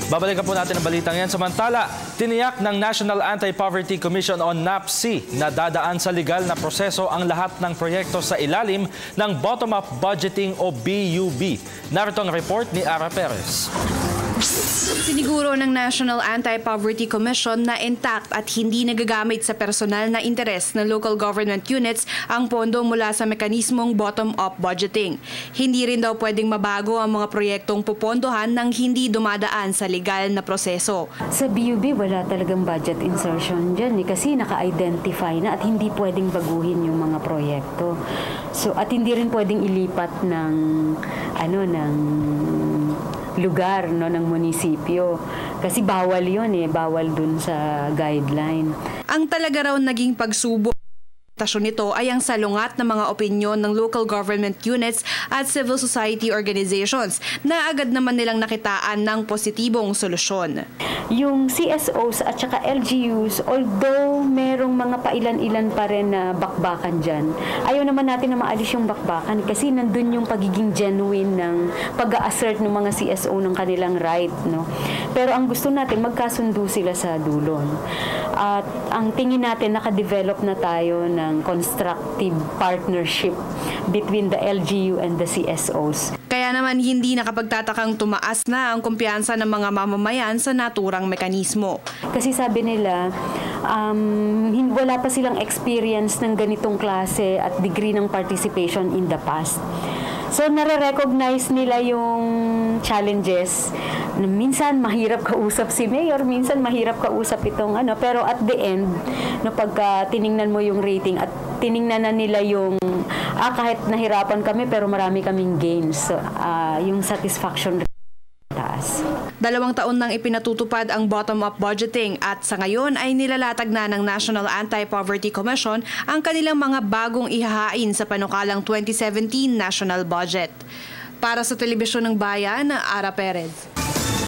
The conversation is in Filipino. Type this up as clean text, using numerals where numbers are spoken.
Babalikan po natin ang balitang yan. Samantala, tiniyak ng National Anti-Poverty Commission o NAPC na dadaan sa legal na proseso ang lahat ng proyekto sa ilalim ng Bottom-up Budgeting o BUB. Narito ang report ni Ara Perez. Siniguro ng National Anti-Poverty Commission na intact at hindi nagagamit sa personal na interes ng local government units ang pondo mula sa mekanismong bottom-up budgeting. Hindi rin daw pwedeng mabago ang mga proyektong pupondohan nang hindi dumadaan sa legal na proseso. Sa BUB, wala talagang budget insertion dyan kasi naka-identify na at hindi pwedeng baguhin yung mga proyekto. So, at hindi rin pwedeng ilipat ng lugar ng munisipyo. Kasi bawal yun bawal dun sa guideline. Ang talaga raw naging pagsubok nito ay ang salungat ng mga opinyon ng local government units at civil society organizations na agad naman nilang nakitaan ng positibong solusyon. Yung CSOs at saka LGUs, although merong mga pailan-ilan pa rin na bakbakan dyan, ayaw naman natin na maalis yung bakbakan kasi nandun yung pagiging genuine ng pag-a-assert ng mga CSO ng kanilang right. Pero ang gusto natin, magkasundo sila sa dulo. At ang tingin natin, nakadevelop na tayo ng constructive partnership between the LGU and the CSOs. Kaya naman hindi nakapagtatakang tumaas na ang kumpiyansa ng mga mamamayan sa naturang mekanismo. Kasi sabi nila, wala pa silang experience ng ganitong klase at degree ng participation in the past. So, nare-recognize nila yung challenges. Minsan, mahirap kausap si Mayor, minsan mahirap kausap itong pero at the end, pagka tiningnan mo yung rating at tiningnan na nila yung kahit nahirapan kami pero marami kaming gains. So, yung satisfaction taas. 2 taon nang ipinatutupad ang bottom-up budgeting at sa ngayon ay nilalatag na ng National Anti-Poverty Commission ang kanilang mga bagong ihahain sa panukalang 2017 national budget. Para sa Telebisyon ng Bayan, Ara Perez.